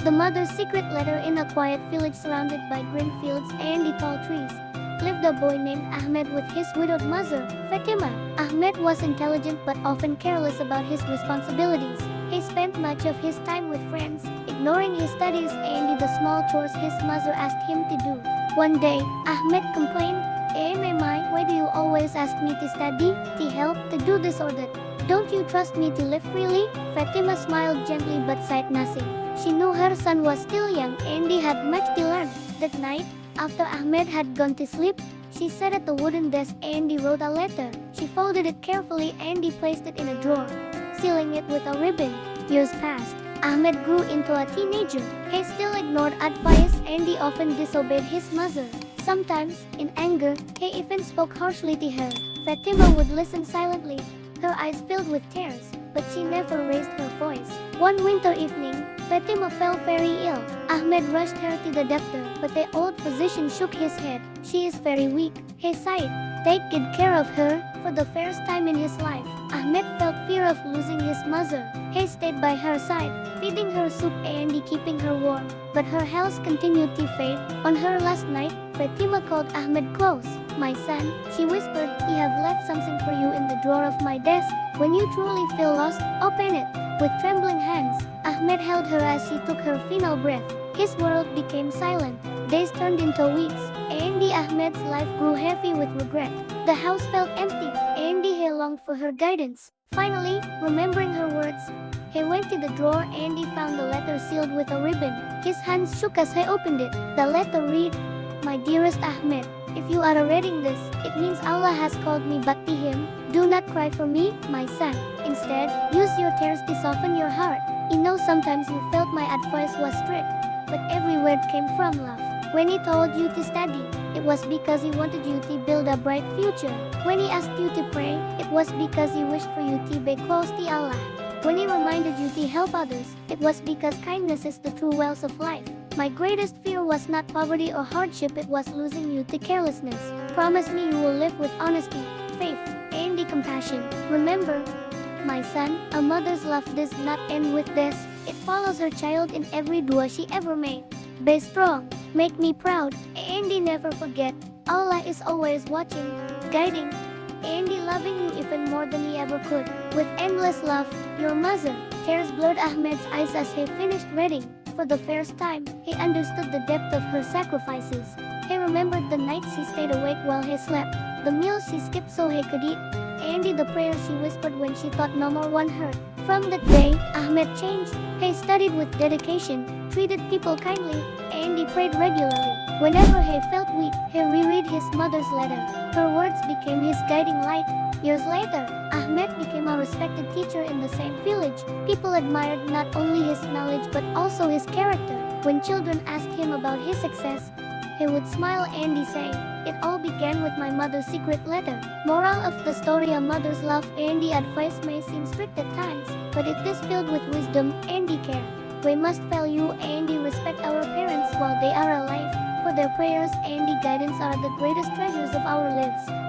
The mother's secret letter. In a quiet village surrounded by green fields and tall trees, lived a boy named Ahmed with his widowed mother, Fatima. Ahmed was intelligent but often careless about his responsibilities. He spent much of his time with friends, ignoring his studies and the small chores his mother asked him to do. One day, Ahmed complained, Mama, why do you always ask me to study, to help, to do this or that? Don't you trust me to live freely? Fatima smiled gently but said nothing. She knew her son was still young and he had much to learn. That night, after Ahmed had gone to sleep, she sat at the wooden desk and he wrote a letter. She folded it carefully and he placed it in a drawer, sealing it with a ribbon. Years passed. Ahmed grew into a teenager. He still ignored advice and he often disobeyed his mother. Sometimes, in anger, he even spoke harshly to her. Fatima would listen silently, her eyes filled with tears, but she never raised her voice. One winter evening, Fatima fell very ill. Ahmed rushed her to the doctor, but the old physician shook his head. She is very weak, he sighed. Take good care of her. For the first time in his life, Ahmed felt fear of losing his mother. He stayed by her side, feeding her soup and keeping her warm. But her health continued to fade. On her last night, Fatima called Ahmed close. My son, she whispered, we have left something for you in the drawer of my desk. When you truly feel lost, open it. With trembling hands, Ahmed held her as she took her final breath. His world became silent. Days turned into weeks, and Ahmed's life grew heavy with regret. The house felt empty, and he longed for her guidance. Finally, remembering her words, he went to the drawer and he found the letter sealed with a ribbon. His hands shook as he opened it. The letter read, My dearest Ahmed, if you are reading this, it means Allah has called me back to Him. Do not cry for me, my son. Instead, use your tears to soften your heart. I know sometimes you felt my advice was strict, but every word came from love. When He told you to study, it was because He wanted you to build a bright future. When He asked you to pray, it was because He wished for you to be close to Allah. When He reminded you to help others, it was because kindness is the true wealth of life. My greatest fear was not poverty or hardship, it was losing you to carelessness. Promise me you will live with honesty, faith, and compassion. Remember, my son, a mother's love does not end with this. It follows her child in every dua she ever made. Be strong, make me proud, and never forget, Allah is always watching, guiding, and loving you even more than He ever could. With endless love, your mother. Tears blurred Ahmed's eyes as he finished reading. For the first time, he understood the depth of her sacrifices. He remembered the nights he stayed awake while he slept, the meals she skipped so he could eat, and the prayers she whispered when she thought no more one heard. From that day, Ahmed changed. He studied with dedication, treated people kindly, and he prayed regularly. Whenever he felt weak, he reread his mother's letter. Her words became his guiding light. Years later, Ahmed became a respected teacher in the same village. People admired not only his knowledge but also his character. When children asked him about his success, he would smile and say, It all began with my mother's secret letter. Moral of the story: a mother's love and advice may seem strict at times, but it is filled with wisdom and care. We must value and respect our parents while they are alive, for their prayers and guidance are the greatest treasures of our lives.